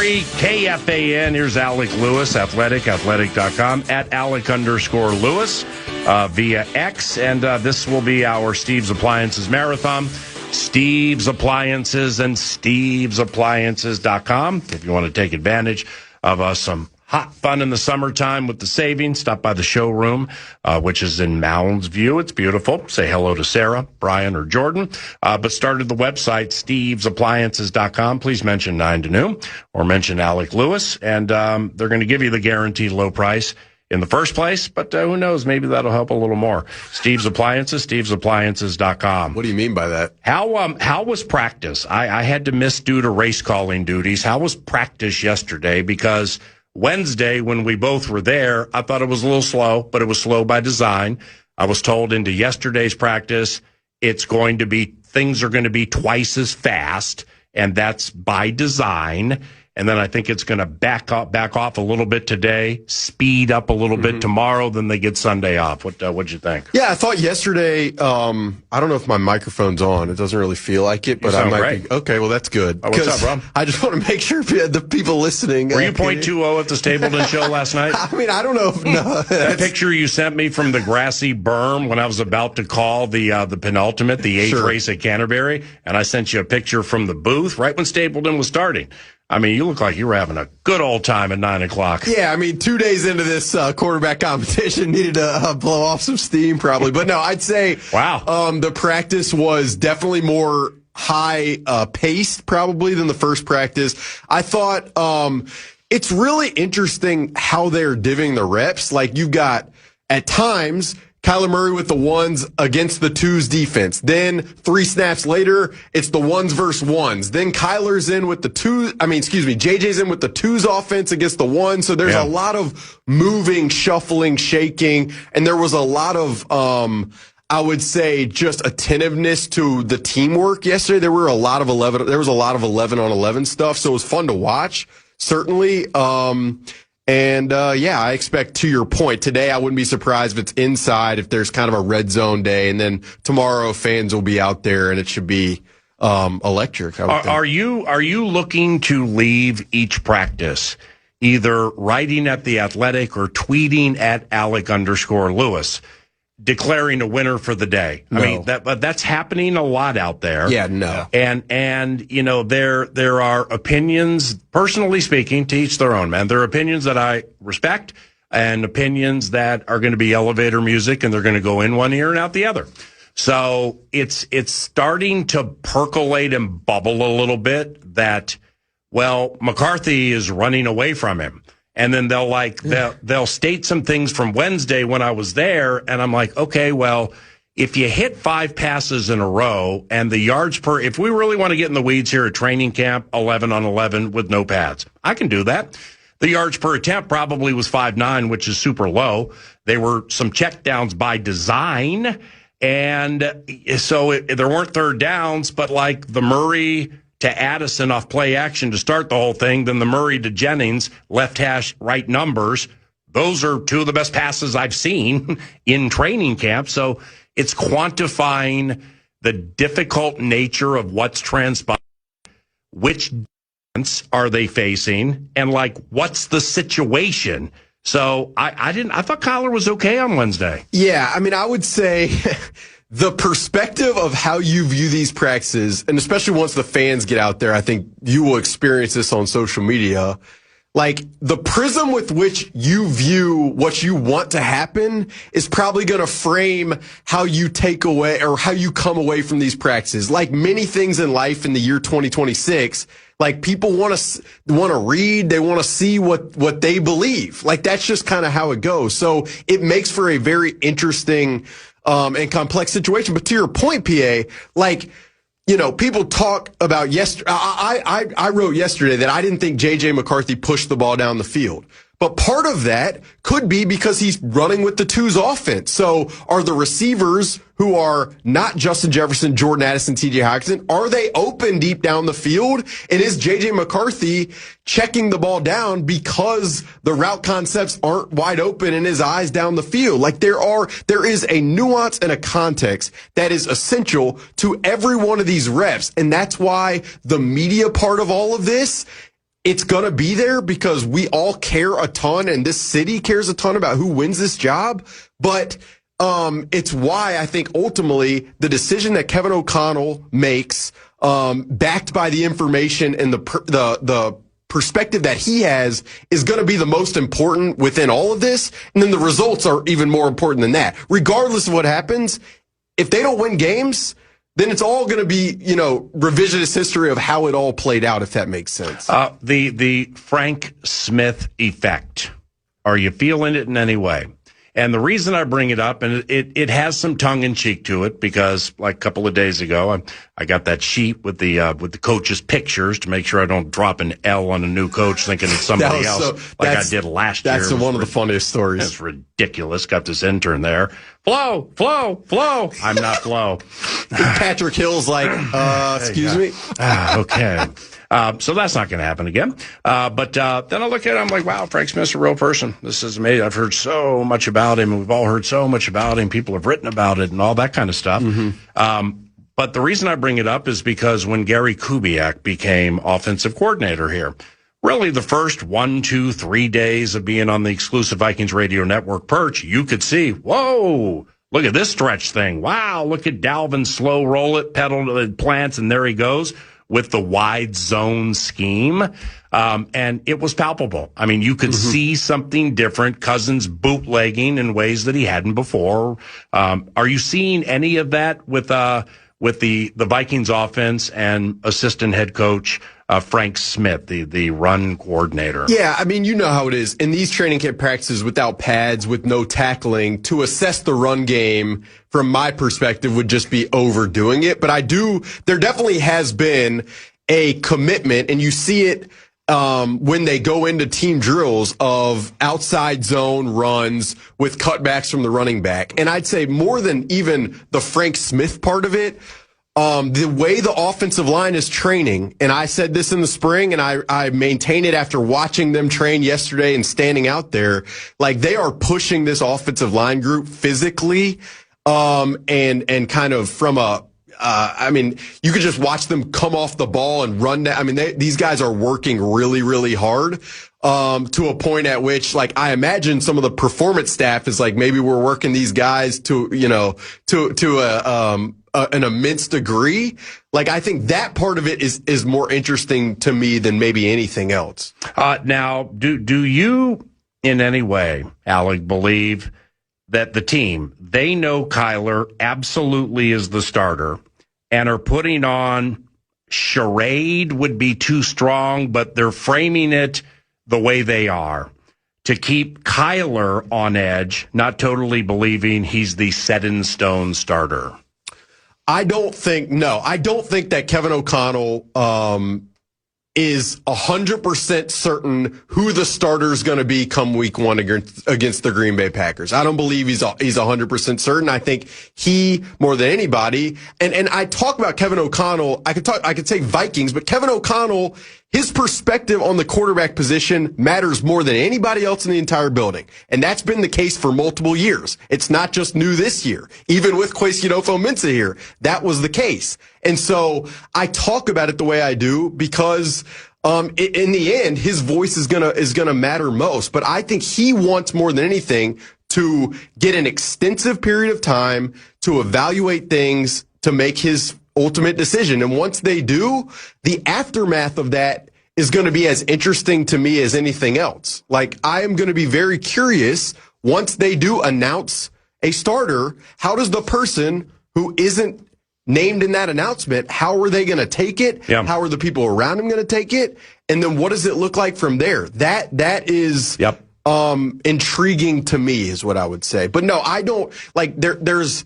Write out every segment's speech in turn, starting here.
93 KFAN. Here's Alec Lewis, athletic.com, at Alec_Lewis via X. And this will be our Steve's Appliances Marathon. Steve's Appliances and Steve'sAppliances.com. If you want to take advantage of some hot fun in the summertime with the savings, stop by the showroom, which is in Mounds View. It's beautiful. Say hello to Sarah, Brian, or Jordan. But start at the website, Steve'sAppliances.com. Please mention 9 to noon or mention Alec Lewis, and they're going to give you the guaranteed low price in the first place, but who knows? Maybe that'll help a little more. Steve's Appliances, Steve'sAppliances.com. What do you mean by that? How was practice? I had to miss due to race calling duties. How was practice yesterday? Because Wednesday, when we both were there, I thought it was a little slow, but it was slow by design. I was told into yesterday's practice, things are going to be twice as fast, and that's by design. And then I think it's going to back off a little bit today, speed up a little bit tomorrow, then they get Sunday off. What'd you think? Yeah, I thought yesterday, I don't know if my microphone's on. It doesn't really feel like it, but I might be. Okay, well, that's good. Oh, what's up, Rob? I just want to make sure the people listening. Were you 0.20 at the Stapleton show last night? I mean, I don't know if that picture you sent me from the grassy berm when I was about to call the penultimate, the 8th race at Canterbury, and I sent you a picture from the booth right when Stapleton was starting. I mean, you look like you were having a good old time at 9 o'clock. Yeah, I mean, 2 days into this quarterback competition, needed to blow off some steam probably. But no, I'd say the practice was definitely more high-paced probably than the first practice. I thought it's really interesting how they're divvying the reps. Like, you've got, at times, Kyler Murray with the ones against the twos defense. Then 3 snaps later, it's the ones versus ones. Then Kyler's in with the JJ's in with the twos offense against the ones. So there's a lot of moving, shuffling, shaking, and there was a lot of, I would say, just attentiveness to the teamwork yesterday. There was a lot of 11 on 11 stuff. So it was fun to watch, certainly. I expect, to your point, today I wouldn't be surprised if it's inside, if there's kind of a red zone day, and then tomorrow fans will be out there and it should be electric. Are you looking to leave each practice either writing at The Athletic or tweeting at Alec_Lewis, declaring a winner for the day? No. I mean, that's happening a lot out there. Yeah, no. And you know, there are opinions, personally speaking, to each their own, man. There are opinions that I respect and opinions that are going to be elevator music, and they're going to go in one ear and out the other. So it's starting to percolate and bubble a little bit that, well, McCarthy is running away from him. And then they'll state some things from Wednesday when I was there, and I'm like, okay, well, if you hit 5 passes in a row and the yards per, if we really want to get in the weeds here at training camp, 11 on 11 with no pads, I can do that. The yards per attempt probably was 5.9, which is super low. There were some checkdowns by design, and so there weren't third downs, but like the Murray to Addison off play action to start the whole thing, then the Murray to Jennings, left hash, right numbers. Those are 2 of the best passes I've seen in training camp. So it's quantifying the difficult nature of what's transpired, which defense are they facing, and like what's the situation. So I thought Kyler was okay on Wednesday. Yeah, I mean, I would say the perspective of how you view these practices, and especially once the fans get out there, I think you will experience this on social media. Like, the prism with which you view what you want to happen is probably going to frame how you take away or how you come away from these practices. Like many things in life in the year 2026, like people want to read, they want to see what they believe. Like, that's just kind of how it goes. So it makes for a very interesting and complex situation. But to your point, PA, like, you know, people talk about yesterday. I wrote yesterday that I didn't think J.J. McCarthy pushed the ball down the field. But part of that could be because he's running with the twos offense. So are the receivers who are not Justin Jefferson, Jordan Addison, T.J. Hockenson, are they open deep down the field? And is J.J. McCarthy checking the ball down because the route concepts aren't wide open in his eyes down the field? Like, there is a nuance and a context that is essential to every one of these reps. And that's why the media part of all of this it's going to be there because we all care a ton and this city cares a ton about who wins this job. But it's why I think ultimately the decision that Kevin O'Connell makes, backed by the information and the perspective that he has, is going to be the most important within all of this. And then the results are even more important than that. Regardless of what happens, if they don't win games, then it's all going to be, revisionist history of how it all played out, if that makes sense. The Frank Smith effect. Are you feeling it in any way? And the reason I bring it up, and it has some tongue in cheek to it, because like a couple of days ago, I got that sheet with the coach's pictures to make sure I don't drop an L on a new coach thinking it's somebody else like I did last year. That's one of the funniest stories. It's ridiculous. Got this intern there. Flo. I'm not Flo. Patrick Hill's like, excuse me? Okay. So that's not going to happen again. But then I look at it, I'm like, wow, Frank Smith's a real person. This is amazing. I've heard so much about him. We've all heard so much about him. People have written about it and all that kind of stuff. Mm-hmm. But the reason I bring it up is because when Gary Kubiak became offensive coordinator here, really the first 1, 2, 3 days of being on the exclusive Vikings radio network perch, you could see, whoa, look at this stretch thing. Wow, look at Dalvin slow roll it, pedal plants, and there he goes with the wide zone scheme. And it was palpable. I mean, you could see something different. Cousins bootlegging in ways that he hadn't before. Are you seeing any of that with the Vikings offense and assistant head coach Frank Smith, the run coordinator? Yeah, I mean, you know how it is. In these training camp practices without pads, with no tackling, to assess the run game, from my perspective, would just be overdoing it. But there definitely has been a commitment, and you see it when they go into team drills, of outside zone runs with cutbacks from the running back. And I'd say more than even the Frank Smith part of it, the way the offensive line is training, and I said this in the spring, and I maintain it after watching them train yesterday and standing out there, like they are pushing this offensive line group physically, and kind of from I mean, you could just watch them come off the ball and run down. I mean, these guys are working really, really hard, to a point at which, like, I imagine some of the performance staff is like, maybe we're working these guys to an immense degree. Like, I think that part of it is more interesting to me than maybe anything else. Now, do you in any way, Alec, believe that the team, they know Kyler absolutely is the starter and are putting on, charade would be too strong, but they're framing it the way they are to keep Kyler on edge, not totally believing he's the set in stone starter? I don't think that Kevin O'Connell is 100% certain who the starter is going to be come week 1 against the Green Bay Packers. I don't believe he's 100% certain. I think he, more than anybody, and I talk about Kevin O'Connell, I could say Vikings, but Kevin O'Connell, his perspective on the quarterback position matters more than anybody else in the entire building. And that's been the case for multiple years. It's not just new this year. Even with Kwesi Mensah here, that was the case. And so I talk about it the way I do because in the end, his voice is gonna matter most. But I think he wants more than anything to get an extensive period of time to evaluate things, to make his ultimate decision. And once they do, the aftermath of that is going to be as interesting to me as anything else. Like, I am going to be very curious once they do announce a starter, how does the person who isn't named in that announcement, how are they going to take it? Yeah. How are the people around him going to take it? And then what does it look like from there? That is intriguing to me, is what I would say. But no, I don't like there's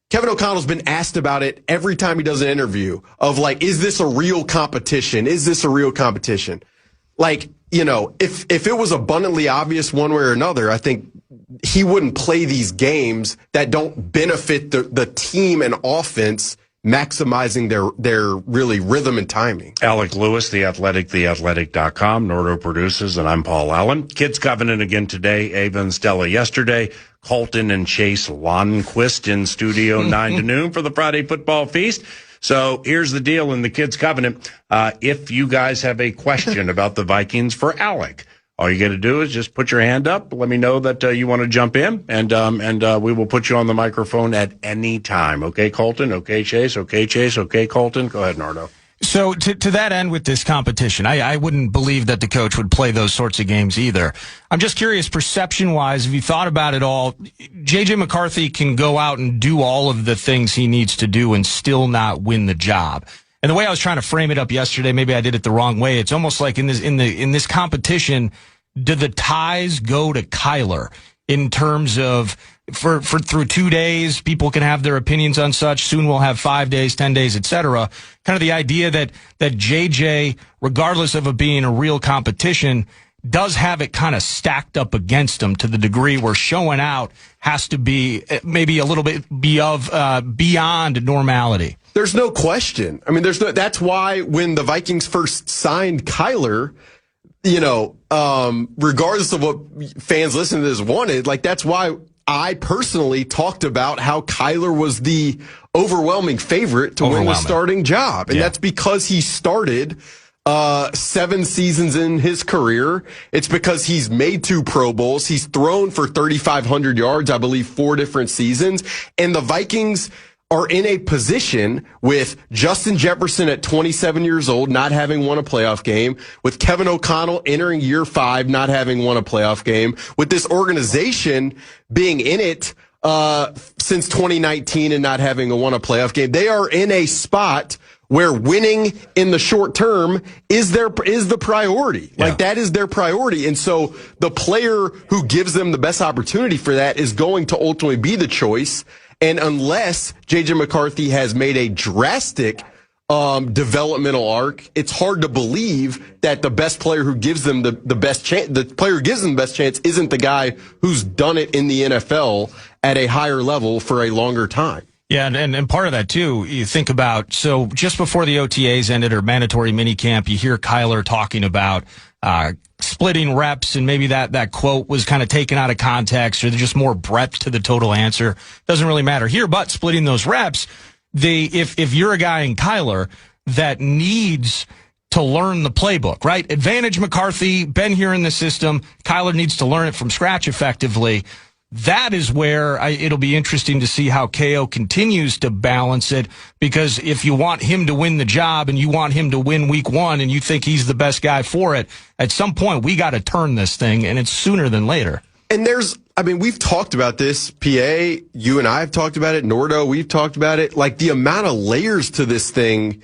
Kevin O'Connell's been asked about it every time he does an interview of like, is this a real competition? Is this a real competition? Like, if it was abundantly obvious one way or another, I think he wouldn't play these games that don't benefit the team and offense, maximizing their really rhythm and timing. Alec Lewis, The Athletic, theathletic.com. Nordo produces, and I'm Paul Allen. Kids Covenant again today. Ava and Stella yesterday. Colton and Chase Lonquist in studio 9 to noon for the Friday football feast. So here's the deal in the Kids Covenant. If you guys have a question about the Vikings for Alec, all you got to do is just put your hand up. Let me know that you want to jump in, and we will put you on the microphone at any time. Okay, Colton? Okay, Chase? Okay, Chase? Okay, Colton? Go ahead, Nardo. So to that end with this competition, I wouldn't believe that the coach would play those sorts of games either. I'm just curious, perception-wise, if you thought about it all, J.J. McCarthy can go out and do all of the things he needs to do and still not win the job. And the way I was trying to frame it up yesterday, maybe I did it the wrong way. It's almost like in this competition, do the ties go to Kyler in terms of for through 2 days, people can have their opinions on such. Soon we'll have 5 days, 10 days, etc. Kind of the idea that JJ, regardless of it being a real competition, does have it kind of stacked up against him to the degree where showing out has to be maybe a little bit beyond normality. There's no question. I mean, that's why when the Vikings first signed Kyler, regardless of what fans listening to this wanted, like that's why I personally talked about how Kyler was the overwhelming favorite to win the starting job. And that's because he started 7 seasons in his career. It's because he's made 2 Pro Bowls. He's thrown for 3,500 yards, I believe, 4 different seasons. And the Vikings are in a position with Justin Jefferson at 27 years old, not having won a playoff game, with Kevin O'Connell entering year 5, not having won a playoff game, with this organization being in it since 2019 and not having won a playoff game. They are in a spot where winning in the short term is the priority. Yeah. Like that is their priority. And so the player who gives them the best opportunity for that is going to ultimately be the choice. And unless J.J. McCarthy has made a drastic developmental arc, it's hard to believe that the best player who gives them the best chance, the player who gives them the best chance isn't the guy who's done it in the NFL at a higher level for a longer time. Yeah, and part of that, too, you think about, so just before the OTAs ended or mandatory minicamp, you hear Kyler talking about splitting reps, and maybe that quote was kind of taken out of context, or there's just more breadth to the total answer. Doesn't really matter here, but splitting those reps, if you're a guy in Kyler that needs to learn the playbook, right? Advantage McCarthy, been here in the system. Kyler needs to learn it from scratch effectively. That is where it'll be interesting to see how KO continues to balance it, because if you want him to win the job and you want him to win week 1 and you think he's the best guy for it, at some point we got to turn this thing, and it's sooner than later. And we've talked about this, PA, you and I have talked about it, Nordo, we've talked about it, like the amount of layers to this thing.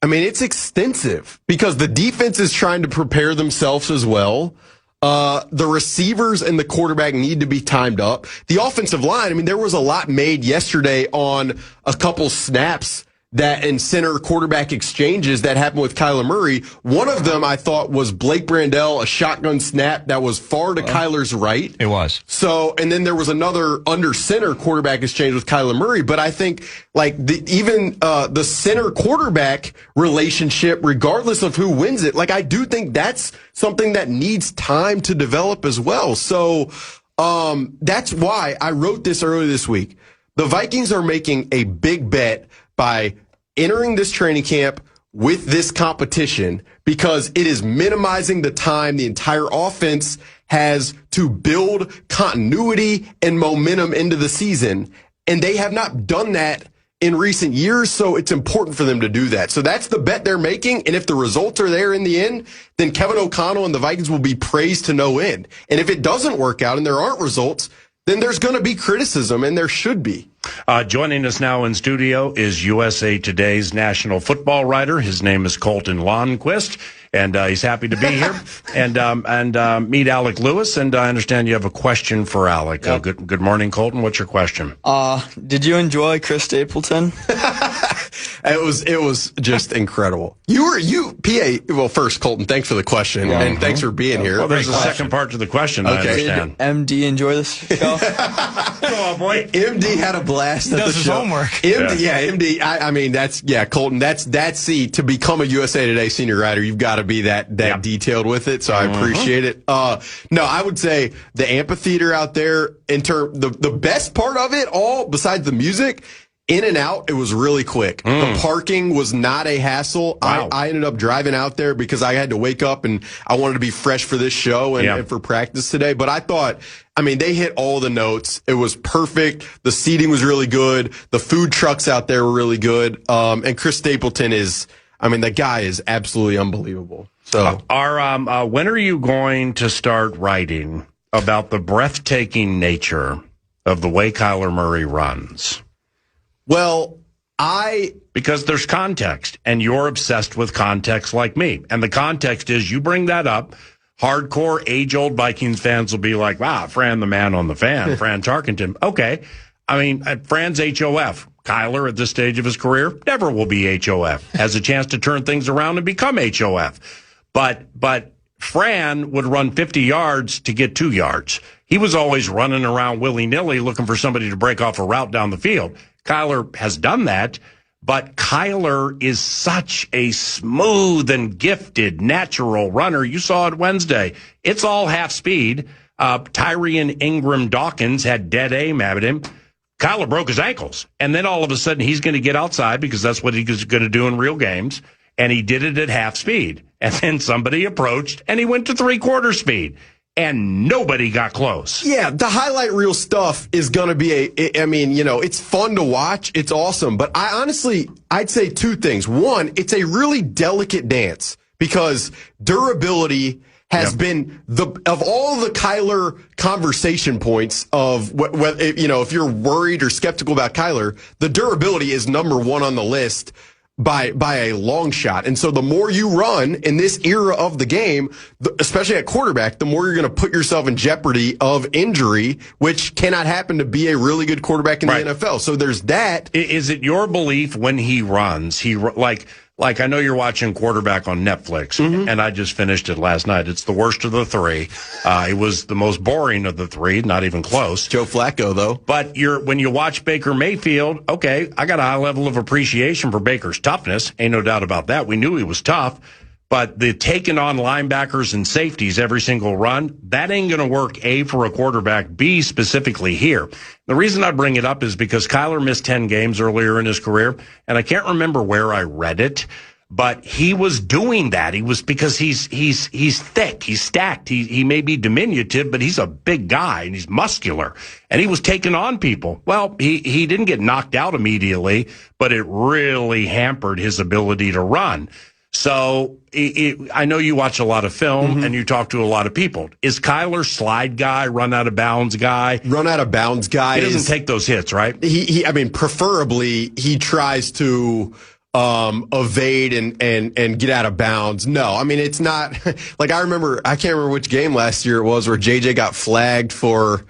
I mean, it's extensive because the defense is trying to prepare themselves as well. The receivers and the quarterback need to be timed up. The offensive line, I mean, there was a lot made yesterday on a couple snaps that in center quarterback exchanges that happened with Kyler Murray. One of them I thought was Blake Brandel, a shotgun snap that was far to Kyler's right. It was. So, and then there was another under center quarterback exchange with Kyler Murray. But I think like the center quarterback relationship, regardless of who wins it, like I do think that's something that needs time to develop as well. So, that's why I wrote this earlier this week. The Vikings are making a big bet by entering this training camp with this competition because it is minimizing the time the entire offense has to build continuity and momentum into the season. And they have not done that in recent years, so it's important for them to do that. So that's the bet they're making, and if the results are there in the end, then Kevin O'Connell and the Vikings will be praised to no end. And if it doesn't work out and there aren't results, then there's going to be criticism, and there should be. Joining us now in studio is USA Today's national football writer. His name is Colton Lonnquist, and he's happy to be here. and meet Alec Lewis, and I understand you have a question for Alec. Yep. Good morning, Colton. What's your question? Did you enjoy Chris Stapleton? It was just incredible. PA. Well, first, Colton, thanks for the question, and thanks for being here. Well, there's a second part to the question. Okay. I understand. Did MD enjoy this show? Come on, boy. MD had a blast at the show. Does his homework. MD. I mean, Colton. That's to become a USA Today senior writer, you've got to be that detailed with it. So I appreciate it. No, I would say the amphitheater out there, the best part of it all, besides the music, In and out, it was really quick. The parking was not a hassle. Wow. I ended up driving out there because I had to wake up and I wanted to be fresh for this show and for practice today. But I thought, they hit all the notes. It was perfect. The seating was really good. The food trucks out there were really good. And Chris Stapleton the guy is absolutely unbelievable. So, when are you going to start writing about the breathtaking nature of the way Kyler Murray runs? Well, because there's context, and you're obsessed with context like me. And the context is you bring that up, hardcore, age-old Vikings fans will be like, wow, Fran the man on the fan, Fran Tarkenton. Okay. Fran's HOF. Kyler, at this stage of his career, never will be HOF. Has a chance to turn things around and become HOF. But Fran would run 50 yards to get 2 yards. He was always running around willy-nilly looking for somebody to break off a route down the field. Kyler has done that, but Kyler is such a smooth and gifted, natural runner. You saw it Wednesday. It's all half speed. Tyrion Ingram-Dawkins had dead aim at him. Kyler broke his ankles, and then all of a sudden he's going to get outside because that's what he's going to do in real games, and he did it at half speed. And then somebody approached, and he went to 3/4 speed. And nobody got close. Yeah, the highlight reel stuff is going to be it's fun to watch. It's awesome. But I'd say two things. One, it's a really delicate dance because durability has been of all the Kyler conversation points of whether, if you're worried or skeptical about Kyler, the durability is number one on the list by a long shot. And so the more you run in this era of the game, especially at quarterback, the more you're going to put yourself in jeopardy of injury, which cannot happen to be a really good quarterback in the NFL. So there's that. Is it your belief when he runs, like I know you're watching Quarterback on Netflix, and I just finished it last night. It's the worst of the three. It was the most boring of the three, not even close. Joe Flacco, though. But when you watch Baker Mayfield, okay, I got a high level of appreciation for Baker's toughness. Ain't no doubt about that. We knew he was tough. But the taking on linebackers and safeties every single run, that ain't going to work, A, for a quarterback, B, specifically here. The reason I bring it up is because Kyler missed 10 games earlier in his career, and I can't remember where I read it, but he was doing that. He was because he's thick, he's stacked, he may be diminutive, but he's a big guy and he's muscular, and he was taking on people. Well, he didn't get knocked out immediately, but it really hampered his ability to run. So I know you watch a lot of film and you talk to a lot of people. Is Kyler slide guy, run out of bounds guy? Run out of bounds guy. He doesn't take those hits, right? Preferably he tries to evade and get out of bounds. No, it's not like I can't remember which game last year it was where JJ got flagged for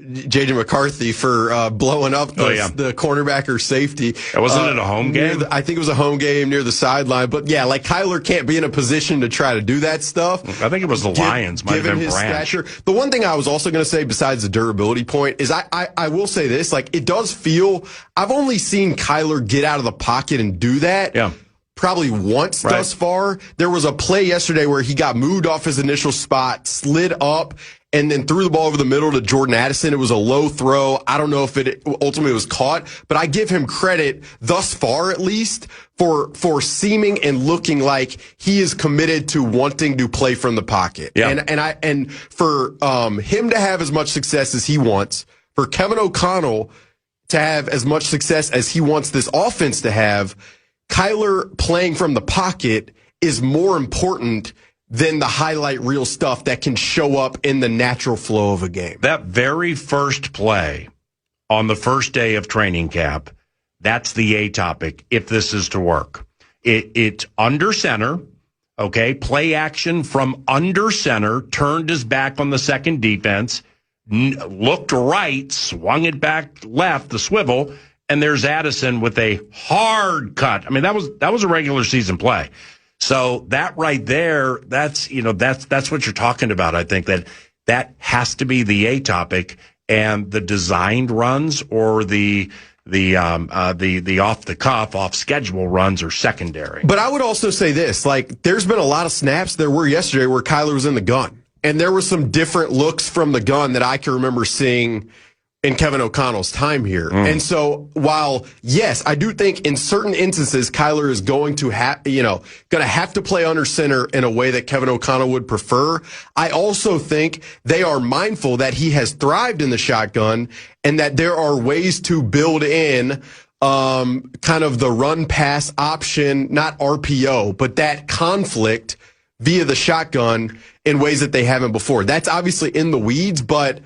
J.J. McCarthy for blowing up the cornerback or safety. Wasn't it a home game? I think it was a home game near the sideline. But yeah, Kyler can't be in a position to try to do that stuff. I think it was the Lions. Might have been his Branch. stature. The one thing I was also going to say besides the durability point is I will say this, it does feel, I've only seen Kyler get out of the pocket and do that. Yeah. Probably once thus far. There was a play yesterday where he got moved off his initial spot, slid up, and then threw the ball over the middle to Jordan Addison. It was a low throw. I don't know if it ultimately was caught, but I give him credit thus far, at least, for seeming and looking like he is committed to wanting to play from the pocket. Yeah. And for him to have as much success as he wants, for Kevin O'Connell to have as much success as he wants this offense to have, Kyler playing from the pocket is more important than the highlight reel stuff that can show up in the natural flow of a game. That very first play on the first day of training camp, that's the A topic, if this is to work. It's under center, okay, play action from under center, turned his back on the second defense, looked right, swung it back left, the swivel, and there's Addison with a hard cut. That was a regular season play. So that right there, that's what you're talking about. I think that has to be the A topic, and the designed runs or the off the cuff, off schedule runs are secondary. But I would also say this, there's been a lot of snaps there were yesterday where Kyler was in the gun, and there were some different looks from the gun that I can remember seeing in Kevin O'Connell's time here. And so while, yes, I do think in certain instances, Kyler is going to have to play under center in a way that Kevin O'Connell would prefer. I also think they are mindful that he has thrived in the shotgun and that there are ways to build in kind of the run pass option, not RPO, but that conflict via the shotgun in ways that they haven't before. That's obviously in the weeds, but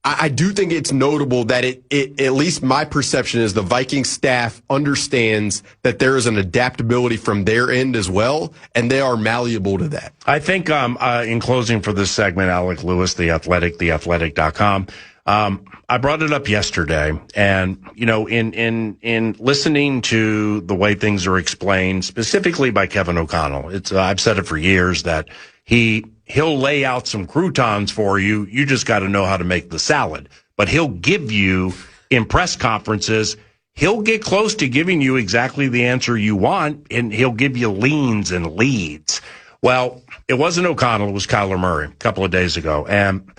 I do think it's notable that it at least my perception is the Vikings staff understands that there is an adaptability from their end as well, and they are malleable to that. I think in closing for this segment, Alec Lewis, The Athletic, theathletic.com, I brought it up yesterday, and in listening to the way things are explained, specifically by Kevin O'Connell, I've said it for years that he'll lay out some croutons for you. You just got to know how to make the salad. But he'll give you, in press conferences, he'll get close to giving you exactly the answer you want, and he'll give you leans and leads. Well, it wasn't O'Connell, it was Kyler Murray a couple of days ago. And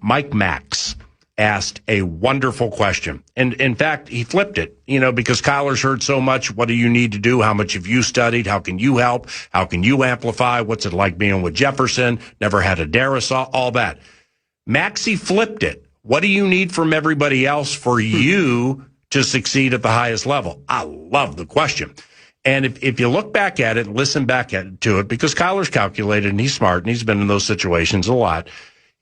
Mike Max asked a wonderful question. And in fact, he flipped it, because Kyler's heard so much. What do you need to do? How much have you studied? How can you help? How can you amplify? What's it like being with Jefferson? Never had a Darisaw, all that. Maxie flipped it. What do you need from everybody else for you to succeed at the highest level? I love the question. And if you look back at it and listen back to it, because Kyler's calculated and he's smart and he's been in those situations a lot,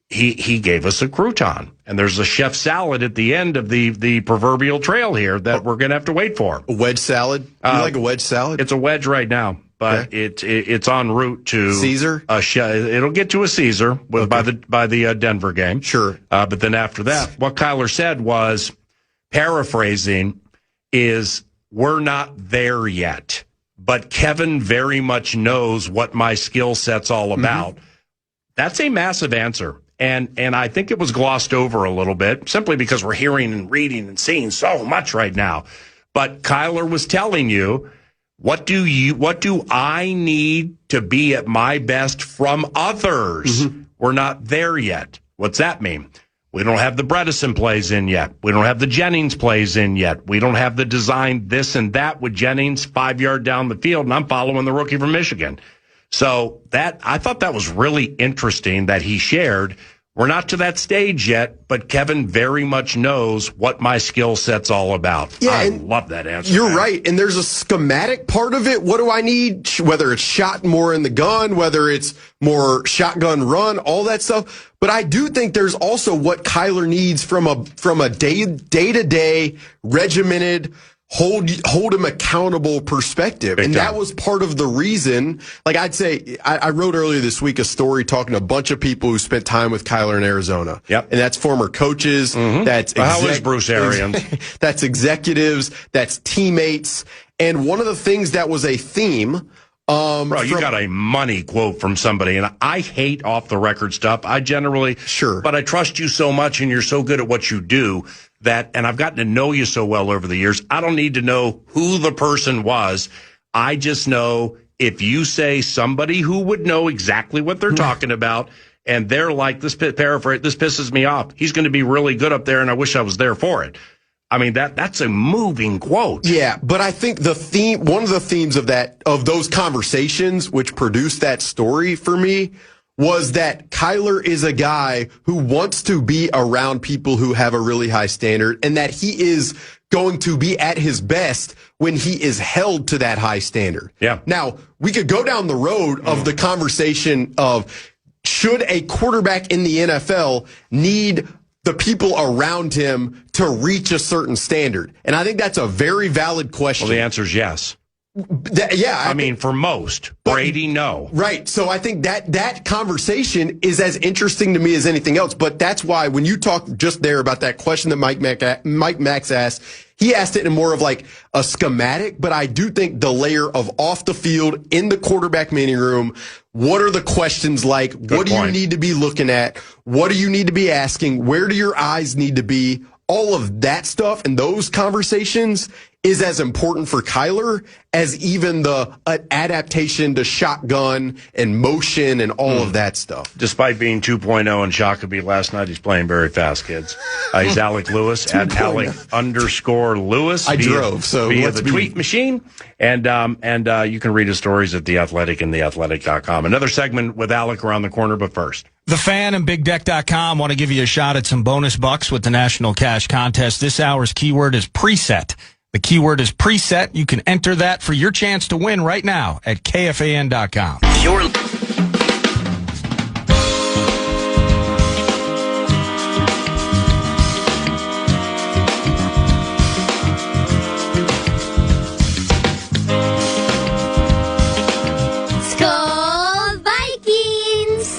he gave us a crouton, and there's a chef salad at the end of the proverbial trail here that we're going to have to wait for. A wedge salad? You like a wedge salad? It's a wedge right now, but Okay. it's en route to Caesar? It'll get to a Caesar by the Denver game. Sure. But then after that, what Kyler said was, paraphrasing, is we're not there yet, but Kevin very much knows what my skill set's all about. That's a massive answer. And I think it was glossed over a little bit simply because we're hearing and reading and seeing so much right now. But Kyler was telling you, what do I need to be at my best from others? We're not there yet. What's that mean? We don't have the Bredesen plays in yet. We don't have the Jennings plays in yet. We don't have the design this and that with Jennings 5 yard down the field, and I'm following the rookie from Michigan. So I thought that was really interesting that he shared. We're not to that stage yet, but Kevin very much knows what my skill set's all about. Yeah, I love that answer. You're man. right. And there's a schematic part of it. What do I need? Whether it's shot more in the gun, whether it's more shotgun run, all that stuff. But I do think there's also what Kyler needs from a day-to-day regimented, hold him accountable perspective. Big And time. that was part of the reason. Like I'd say, I wrote earlier this week a story talking to a bunch of people who spent time with Kyler in Arizona. Yep. And that's former coaches. That's How is Bruce Arians? That's executives. That's teammates. And one of the things that was a theme, Bro, you got a money quote from somebody, and I hate off the record stuff. I generally, Sure. but I trust you so much and you're so good at what you do that, and I've gotten to know you so well over the years. I don't need to know who the person was. I just know if you say somebody who would know exactly what they're talking about, and they're like, this pisses me off. He's going to be really good up there, and I wish I was there for it. I mean, that's a moving quote. Yeah, but I think one of the themes of those conversations, which produced that story for me, was that Kyler is a guy who wants to be around people who have a really high standard, and that he is going to be at his best when he is held to that high standard. Yeah. Now, we could go down the road of the conversation of should a quarterback in the NFL need the people around him to reach a certain standard? And I think that's a very valid question. Well, the answer is yes. I mean, for most, Brady, no. Right. So I think that conversation is as interesting to me as anything else. But that's why when you talk just there about that question that Mike Max asked, he asked it in more of like a schematic. But I do think the layer of off the field in the quarterback meeting room, what are the questions like? What do you need to be looking at? What do you need to be asking? Where do your eyes need to be? All of that stuff and those conversations is as important for Kyler as even the adaptation to shotgun and motion and all of that stuff. Despite being 2.0 in Shakopee last night, he's playing very fast, kids. He's Alec Lewis at Alec_Lewis. I drove, so via the tweet machine. And you can read his stories at The Athletic and theathletic.com. Another segment with Alec around the corner, but first. The Fan and BigDeck.com want to give you a shot at some bonus bucks with the National Cash Contest. This hour's keyword is preset. The keyword is preset. You can enter that for your chance to win right now at KFAN.com. Skol Vikings!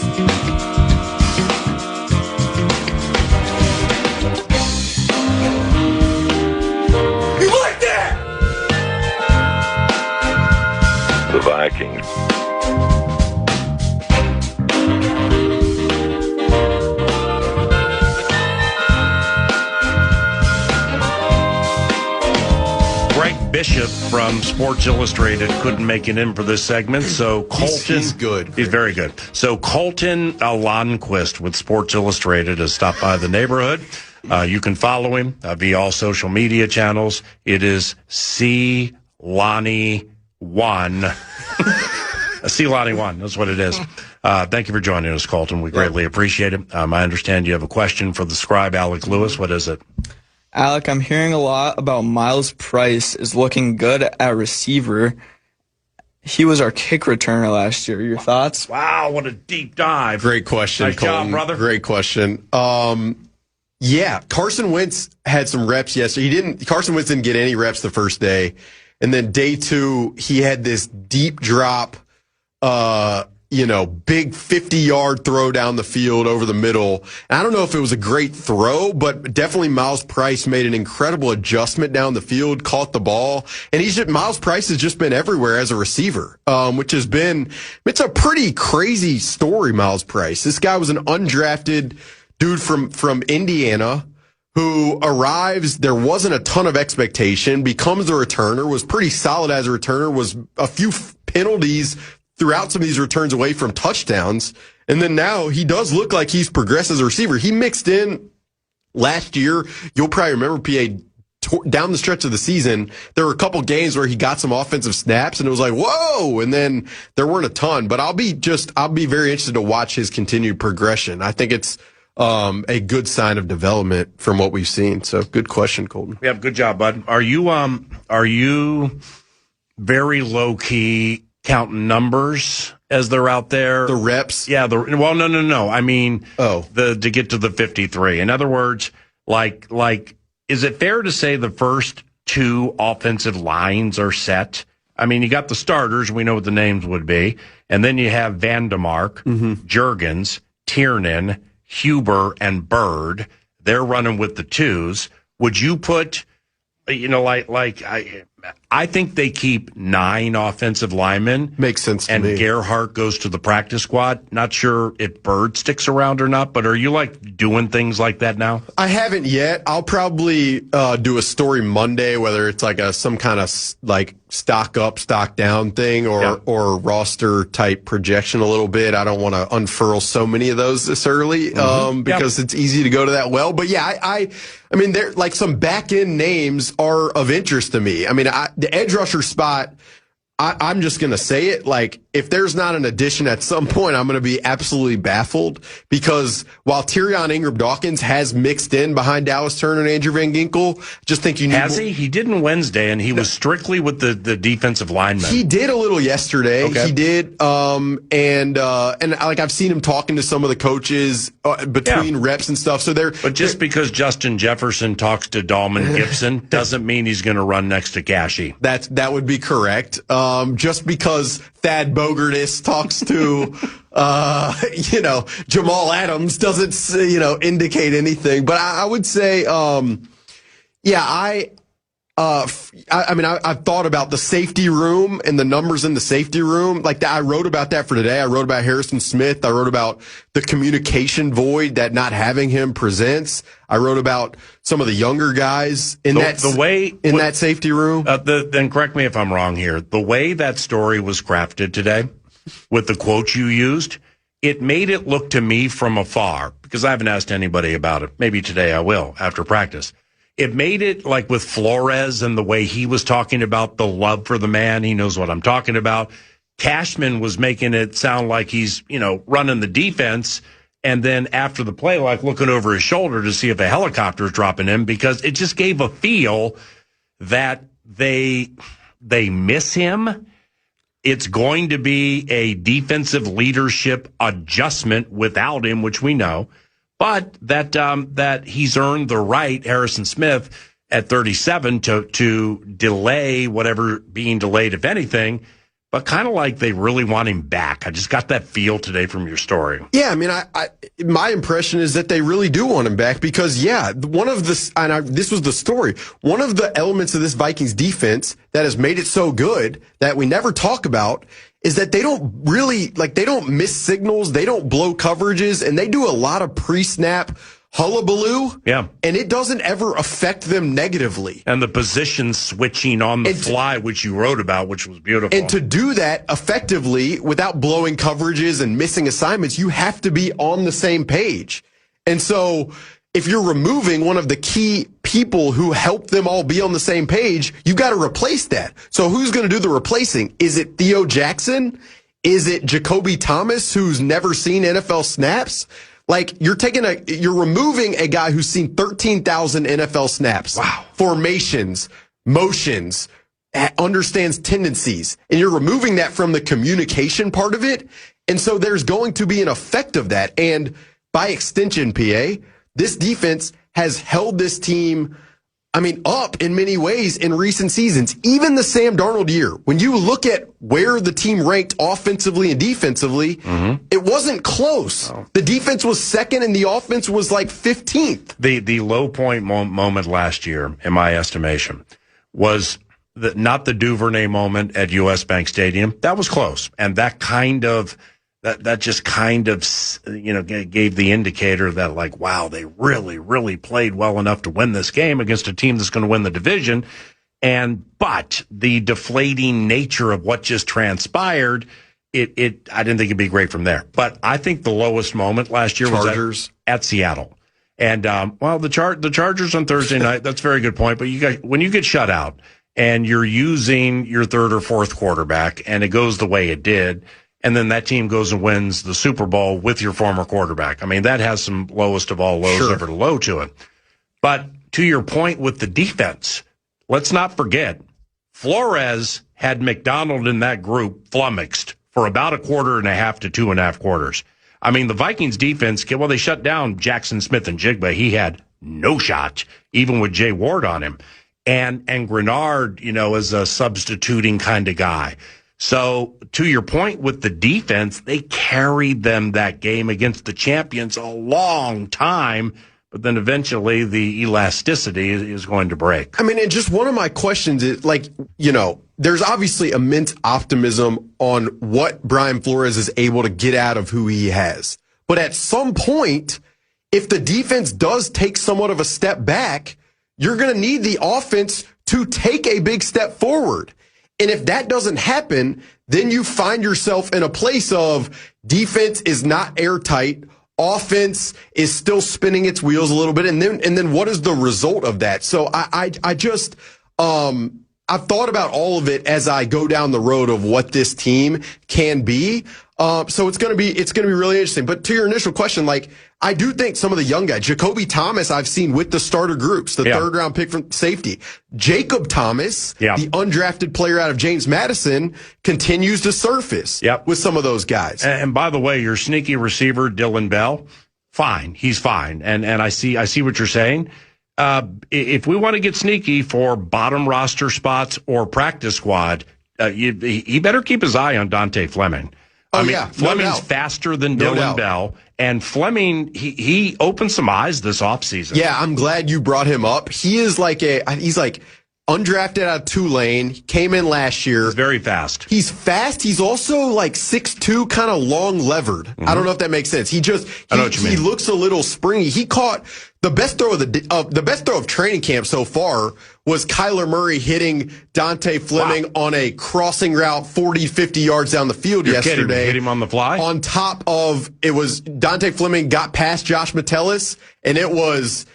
The Vikings. Greg Bishop from Sports Illustrated couldn't make it in for this segment, so Colton... He's good. He's very good. So Colton Alonquist with Sports Illustrated has stopped by the neighborhood. You can follow him via all social media channels. It is C. Lonnie 1. C. Lonnie 1. That's what it is. Thank you for joining us, Colton. We greatly appreciate it. I understand you have a question for the scribe, Alec Lewis. What is it? Alec, I'm hearing a lot about Miles Price is looking good at receiver. He was our kick returner last year. Your thoughts? Wow, what a deep dive. Great question, Nice Colton. job, brother. Great question. Yeah, Carson Wentz had some reps yesterday. Carson Wentz didn't get any reps the first day. And then day 2, he had this deep drop, big 50-yard throw down the field over the middle. And I don't know if it was a great throw, but definitely Miles Price made an incredible adjustment down the field, caught the ball. And Miles Price has just been everywhere as a receiver, which has been, it's a pretty crazy story, Miles Price. This guy was an undrafted dude from Indiana who arrives. There wasn't a ton of expectation, becomes a returner, was pretty solid as a returner, was a few penalties throughout some of these returns away from touchdowns. And then now he does look like he's progressed as a receiver. He mixed in last year. You'll probably remember, PA, down the stretch of the season, there were a couple games where he got some offensive snaps and it was like, whoa. And then there weren't a ton, but I'll be very interested to watch his continued progression. I think it's a good sign of development from what we've seen. So good question, Colton. Yeah, good job, bud. Are you very low key counting numbers as they're out there? The reps? Yeah. No. I mean, to get to the 53. In other words, like, is it fair to say the first 2 offensive lines are set? I mean, you got the starters. We know what the names would be. And then you have Vandemark, Juergens, Tiernan, Huber, and Bird. They're running with the 2s. Would you put, I think they keep 9 offensive linemen. Makes sense to me. And Gerhardt goes to the practice squad. Not sure if Bird sticks around or not, but are you doing things like that now? I haven't yet. I'll probably do a story Monday, whether it's some kind of stock up, stock down thing or roster type projection a little bit. I don't want to unfurl so many of those this early because it's easy to go to that well. But yeah, I mean, there some back end names are of interest to me. I mean, the edge rusher spot, I'm just going to say it. If there's not an addition at some point, I'm going to be absolutely baffled because while Tyrion Ingram-Dawkins has mixed in behind Dallas Turner and Andrew Van Ginkel, just think you need... Has he? He didn't Wednesday, and he was strictly with the defensive linemen. He did a little yesterday. Okay. He did. And I've seen him talking to some of the coaches between reps and stuff. So But just because Justin Jefferson talks to Dalman Gibson doesn't mean he's going to run next to Cashy. That would be correct. Just because Thad Bogardus talks to, Jamal Adams doesn't, indicate anything. But I would say, I've thought about the safety room and the numbers in the safety room. Like I wrote about that for today. I wrote about Harrison Smith. I wrote about the communication void that not having him presents. I wrote about some of the younger guys in that safety room. Then correct me if I'm wrong here. The way that story was crafted today, with the quotes you used, it made it look to me from afar, because I haven't asked anybody about it. Maybe today I will after practice. It made it like with Flores and the way he was talking about the love for the man. He knows what I'm talking about. Cashman was making it sound like he's, running the defense. And then after the play, like looking over his shoulder to see if a helicopter is dropping him, because it just gave a feel that they miss him. It's going to be a defensive leadership adjustment without him, which we know. But that he's earned the right, Harrison Smith, at 37 to delay whatever being delayed, if anything, but kind of like they really want him back. I just got that feel today from your story. Yeah, I mean, my impression is that they really do want him back because, this was the story. One of the elements of this Vikings defense that has made it so good that we never talk about is that they don't miss signals, they don't blow coverages, and they do a lot of pre-snap hullabaloo. Yeah. And it doesn't ever affect them negatively. And the position switching on the fly, which you wrote about, which was beautiful. And to do that effectively without blowing coverages and missing assignments, you have to be on the same page. And so if you're removing one of the key people who help them all be on the same page, you've got to replace that. So who's going to do the replacing? Is it Theo Jackson? Is it Jacoby Thomas, who's never seen NFL snaps? Like you're removing a guy who's seen 13,000 NFL snaps. Wow. Formations, motions, understands tendencies, and you're removing that from the communication part of it. And so there's going to be an effect of that. And by extension, PA, this defense has held this team, up in many ways in recent seasons. Even the Sam Darnold year, when you look at where the team ranked offensively and defensively, it wasn't close. Oh. The defense was second and the offense was like 15th. The low point moment last year, in my estimation, was not the Duvernay moment at US Bank Stadium. That was close. And that just kind of gave the indicator that, like, wow, they really, really played well enough to win this game against a team that's going to win the division. But the deflating nature of what just transpired, I didn't think it'd be great from there. But I think the lowest moment last year was at Seattle. And, the Chargers on Thursday night, that's a very good point. But when you get shut out and you're using your third or fourth quarterback and it goes the way it did, and then that team goes and wins the Super Bowl with your former quarterback. That has some lowest of all lows ever low to it. But to your point with the defense, let's not forget, Flores had McDonald in that group flummoxed for about a quarter and a half to 2.5 quarters. The Vikings defense, they shut down Jackson Smith and Jigba. He had no shot, even with Jay Ward on him. And Grenard, is a substituting kind of guy. So to your point with the defense, they carried them that game against the champions a long time, but then eventually the elasticity is going to break. And just one of my questions is, there's obviously immense optimism on what Brian Flores is able to get out of who he has. But at some point, if the defense does take somewhat of a step back, you're going to need the offense to take a big step forward. And if that doesn't happen, then you find yourself in a place of defense is not airtight. Offense is still spinning its wheels a little bit. And then what is the result of that? So I've thought about all of it as I go down the road of what this team can be. So it's going to be really interesting. But to your initial question, I do think some of the young guys, Jacoby Thomas, I've seen with the starter groups, the third round pick from safety. Jacob Thomas, the undrafted player out of James Madison, continues to surface with some of those guys. And by the way, your sneaky receiver, Dylan Bell, fine. He's fine. And I see what you're saying. If we want to get sneaky for bottom roster spots or practice squad, he better keep his eye on Dante Fleming. Fleming's faster than Dylan Bell, and Fleming, he opened some eyes this offseason. Yeah, I'm glad you brought him up. He is he's like undrafted out of Tulane. He came in last year. He's very fast. He's fast. He's also like 6'2", kind of long levered. I don't know if that makes sense. He looks a little springy. He caught the best throw of training camp so far was Kyler Murray hitting Dante Fleming on a crossing route 40, 50 yards down the field yesterday. Kidding. Hit him on the fly? On top of, it was Dante Fleming got past Josh Metellus, and it was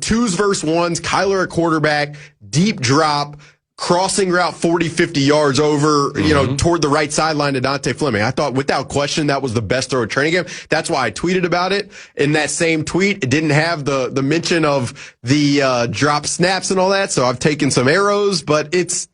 twos versus ones, Kyler at quarterback, deep drop, crossing route 40, 50 yards over, toward the right sideline to Dante Fleming. I thought without question that was the best throw of training camp. That's why I tweeted about it. In that same tweet, it didn't have the mention of the drop snaps and all that, so I've taken some arrows, but it's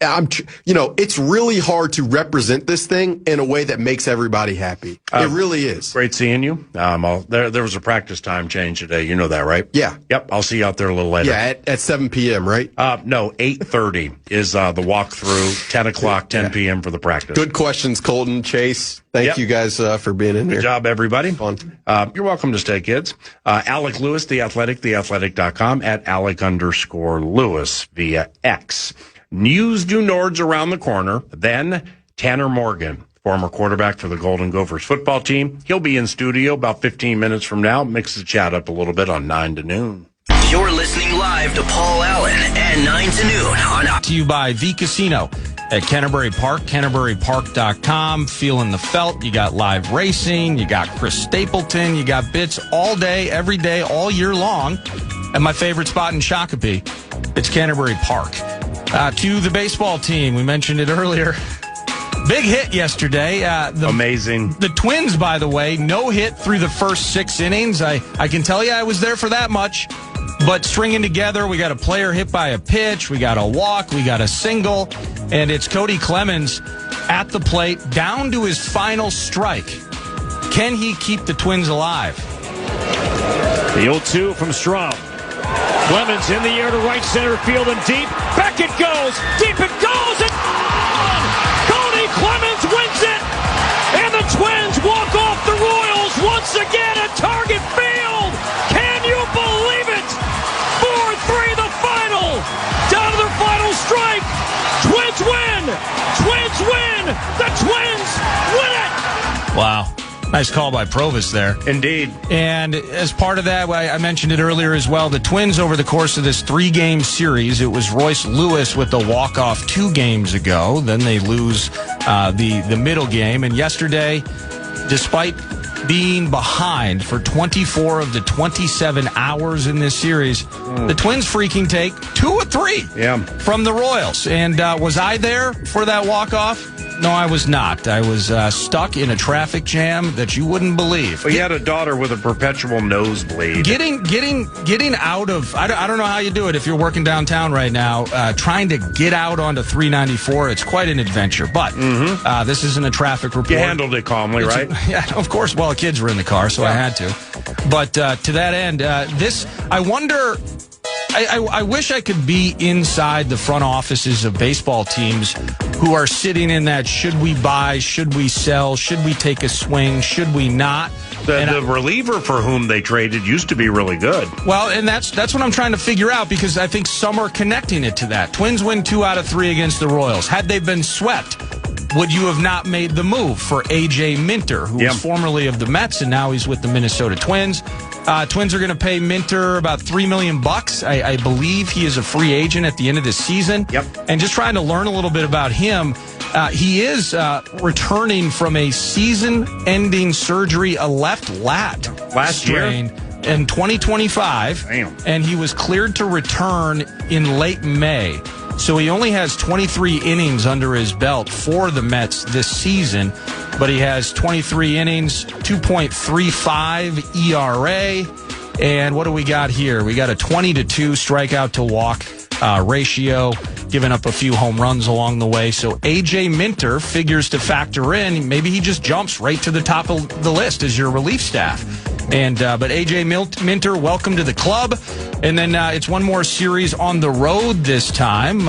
really hard to represent this thing in a way that makes everybody happy. It really is. Great seeing you. There was a practice time change today. You know that, right? Yeah. Yep. I'll see you out there a little later. Yeah, at 7 p.m., right? No, 8:30 is the walkthrough, 10 o'clock, 10 p.m. for the practice. Good questions, Colton, Chase. Thank you guys for being in here. Good job, everybody. Fun. You're welcome to stay, kids. Alec Lewis, The Athletic, theathletic.com, at Alec_Lewis via X. News du Nords around the corner. Then Tanner Morgan, former quarterback for the Golden Gophers football team. He'll be in studio about 15 minutes from now. Mix the chat up a little bit on 9 to noon. You're listening live to Paul Allen at 9 to noon on To you by The Casino at Canterbury Park, CanterburyPark.com. Feeling the felt. You got live racing. You got Chris Stapleton. You got bits all day, every day, all year long. And my favorite spot in Shakopee, it's Canterbury Park. To the baseball team, we mentioned it earlier. Big hit yesterday. Amazing. The Twins, by the way, no hit through the first 6 innings. I can tell you I was there for that much. But stringing together, we got a player hit by a pitch, we got a walk, we got a single, and it's Cody Clemens at the plate, down to his final strike. Can he keep the Twins alive? The 0-2 from Strom. Clemens in the air to right center field and deep. Back it goes. Deep it goes. And Cody Clemens wins it. And the Twins walk off the Royals once again at Target Field. Can you believe it? 4-3 the final. Down to their final strike. Twins win. Twins win. The Twins win it. Wow. Nice call by Provis there. Indeed. And as part of that, I mentioned it earlier as well, the Twins over the course of this 3-game series, it was Royce Lewis with the walk-off 2 games ago. Then they lose the middle game. And yesterday, despite being behind for 24 of the 27 hours in this series, the Twins freaking take 2 of 3 from the Royals. And was I there for that walk-off? No, I was not. I was stuck in a traffic jam that you wouldn't believe. Well, you had a daughter with a perpetual nosebleed. Getting out of, I don't know how you do it if you're working downtown right now, trying to get out onto 394, it's quite an adventure. But this isn't a traffic report. You handled it calmly, right? Yeah, of course. Well, kids were in the car, so I had to. But to that end, I wonder... I wish I could be inside the front offices of baseball teams who are sitting in that should we buy, should we sell, should we take a swing, should we not? The reliever for whom they traded used to be really good. Well, and that's what I'm trying to figure out because I think some are connecting it to that. Twins win 2 out of 3 against the Royals. Had they been swept, would you have not made the move for A.J. Minter, who was formerly of the Mets, and now he's with the Minnesota Twins? Twins are going to pay Minter about $3 million. I believe he is a free agent at the end of this season. Yep. And just trying to learn a little bit about him. He is returning from a season-ending surgery, a left lat strain in 2025. Damn. And he was cleared to return in late May. So he only has 23 innings under his belt for the Mets this season, but he has 23 innings, 2.35 ERA, and what do we got here? We got a 20-2 strikeout to walk ratio, giving up a few home runs along the way. So A.J. Minter figures to factor in. Maybe he just jumps right to the top of the list as your relief staff. And but A.J. Minter, welcome to the club. And then it's one more series on the road this time.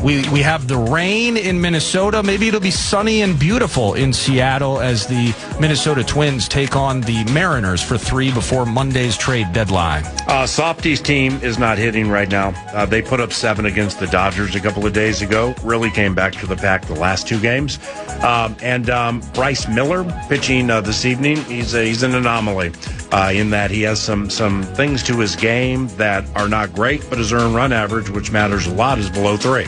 We have the rain in Minnesota. Maybe it'll be sunny and beautiful in Seattle as the Minnesota Twins take on the Mariners for 3 before Monday's trade deadline. Softy's team is not hitting right now. They put up 7 against the Dodgers a couple of days ago. Really came back to the pack the last 2 games. And Bryce Miller pitching this evening. He's an anomaly in that he has some things to his game that are not great, but his earned run average, which matters a lot, is below 3.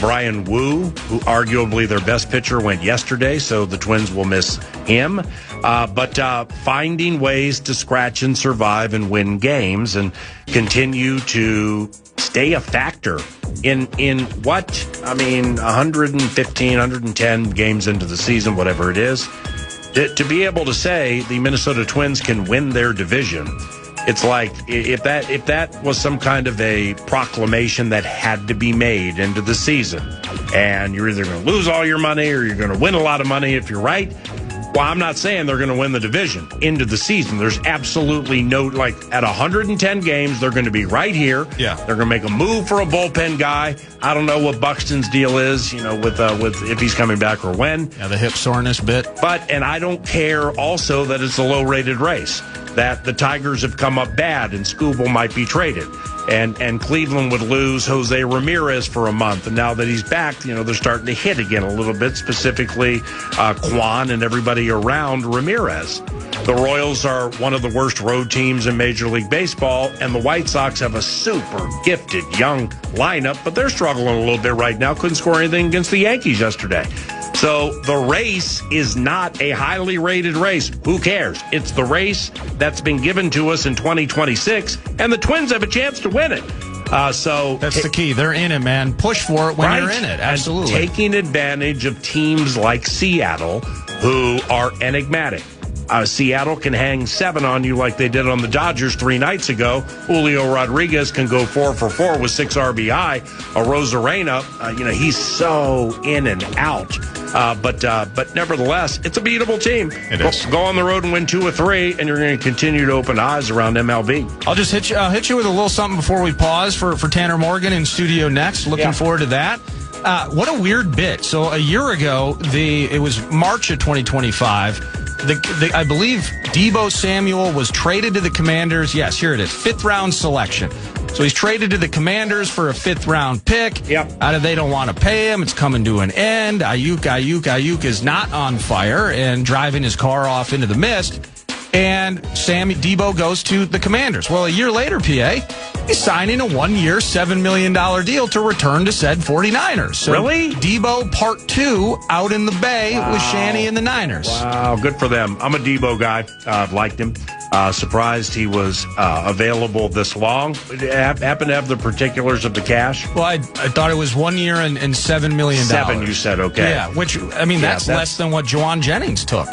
Brian Wu, who arguably their best pitcher, went yesterday, so the Twins will miss him. But finding ways to scratch and survive and win games and continue to stay a factor in 115, 110 games into the season, whatever it is, to be able to say the Minnesota Twins can win their division. It's like if that was some kind of a proclamation that had to be made into the season, and you're either going to lose all your money or you're going to win a lot of money if you're right. Well, I'm not saying they're going to win the division into the season. There's absolutely no, like, at 110 games, they're going to be right here. Yeah. They're going to make a move for a bullpen guy. I don't know what Buxton's deal is, with if he's coming back or when. Yeah, the hip soreness bit. And I don't care also that it's a low-rated race, that the Tigers have come up bad and Skubal might be traded. And Cleveland would lose Jose Ramirez for a month. And now that he's back, they're starting to hit again a little bit, specifically Kwan and everybody around Ramirez. The Royals are one of the worst road teams in Major League Baseball, and the White Sox have a super gifted young lineup, but they're struggling a little bit right now. Couldn't score anything against the Yankees yesterday. So the race is not a highly rated race. Who cares? It's the race that's been given to us in 2026, and the Twins have a chance to win it. So that's the key. They're in it, man. Push for it when you're in it. Absolutely. And taking advantage of teams like Seattle, who are enigmatic. Seattle can hang 7 on you like they did on the Dodgers 3 nights ago. Julio Rodriguez can go 4 for 4 with 6 RBI. Rosarena, he's so in and out. But nevertheless, it's a beatable team. It is. Go on the road and win 2 or 3, and you're going to continue to open eyes around MLB. I'll just hit you with a little something before we pause for Tanner Morgan in studio next. Looking forward to that. What a weird bit. So a year ago, it was March of 2025. I believe Deebo Samuel was traded to the Commanders. Yes, here it is. 5th round selection. So he's traded to the Commanders for a 5th round pick. Yep. They don't want to pay him. It's coming to an end. Ayuk is not on fire and driving his car off into the mist. And Deebo goes to the Commanders. Well, a year later, PA, he's signing a 1-year, $7 million deal to return to said 49ers. So really? Deebo Part 2 out in the Bay with Shanny and the Niners. Wow, good for them. I'm a Deebo guy. I've liked him. Surprised he was available this long. Happen to have the particulars of the cash? Well, I thought it was 1 year and $7 million. 7, you said, okay. Yeah, which, that's less than what Juwan Jennings took.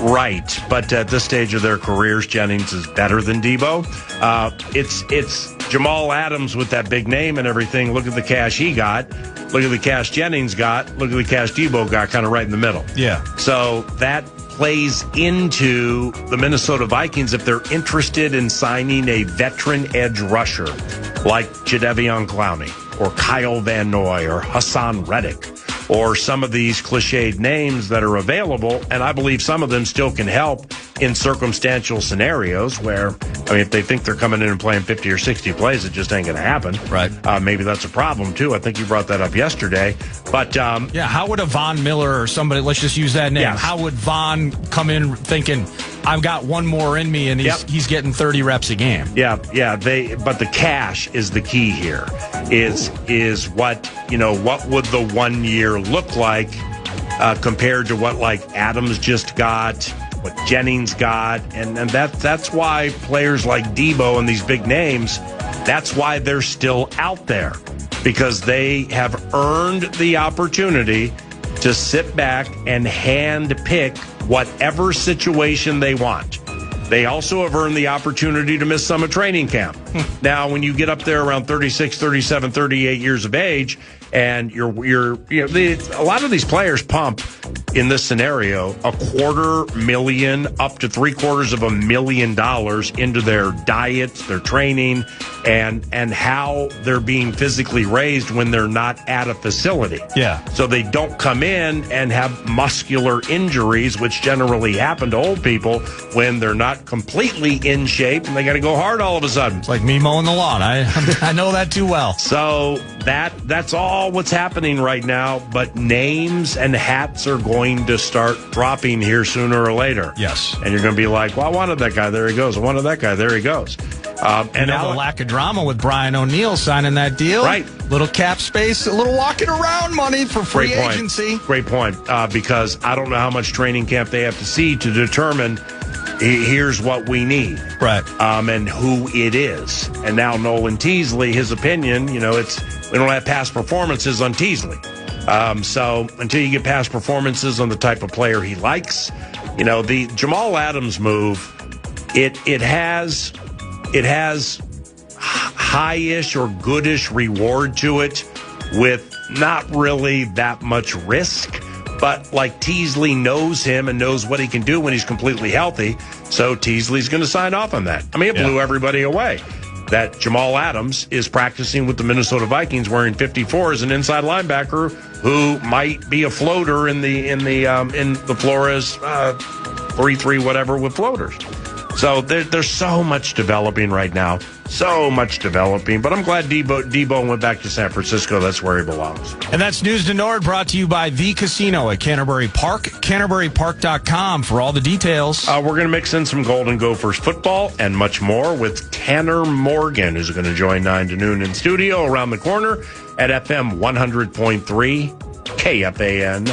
Right, but at this stage of their careers, Jennings is better than Deebo. It's Jamal Adams with that big name and everything. Look at the cash he got. Look at the cash Jennings got. Look at the cash Deebo got, kind of right in the middle. Yeah. So that plays into the Minnesota Vikings if they're interested in signing a veteran edge rusher like Jadeveon Clowney or Kyle Van Noy or Hassan Reddick, or some of these cliched names that are available, and I believe some of them still can help in circumstantial scenarios where, if they think they're coming in and playing 50 or 60 plays, it just ain't going to happen. Right. Maybe that's a problem, too. I think you brought that up yesterday. But how would a Von Miller or somebody, let's just use that name, how would Von come in thinking, I've got one more in me, and he's getting 30 reps a game? But the cash is the key here. Is what would the 1 year look like compared to what like Adams just got, what Jennings got, and that's why players like Deebo and these big names, that's why they're still out there, because they have earned the opportunity to sit back and hand pick whatever situation they want. They also have earned the opportunity to miss some of training camp. Now, when you get up there around 36, 37, 38 years of age, and a lot of these players pump in this scenario $250,000 up to $750,000 into their diets, their training, and how they're being physically raised when they're not at a facility. Yeah. So they don't come in and have muscular injuries, which generally happen to old people when they're not completely in shape and they got to go hard all of a sudden. It's like me mowing the lawn. I know that too well. So that's all what's happening right now, but names and hats are going to start dropping here sooner or later. Yes. And you're going to be like, well, I wanted that guy, there he goes. I wanted that guy, there he goes. And now the lack of drama with Brian O'Neill signing that deal. Right. Little cap space, a little walking around money for free agency. Great point. Because I don't know how much training camp they have to see to determine here's what we need. Right. And who it is. And now Nolan Teasley, his opinion, we don't have past performances on Teasley. So until you get past performances on the type of player he likes, the Jamal Adams move, it has high-ish or goodish reward to it with not really that much risk. But like Teasley knows him and knows what he can do when he's completely healthy, so Teasley's going to sign off on that. I mean, it blew everybody away that Jamal Adams is practicing with the Minnesota Vikings wearing 54 as an inside linebacker who might be a floater in the Flores 3-3 whatever with floaters. So there's so much developing right now. So much developing. But I'm glad Debo went back to San Francisco. That's where he belongs. And that's News to Nord brought to you by The Casino at Canterbury Park. CanterburyPark.com for all the details. We're going to mix in some Golden Gophers football and much more with Tanner Morgan, who's going to join 9 to noon in studio around the corner at FM 100.3 KFAN.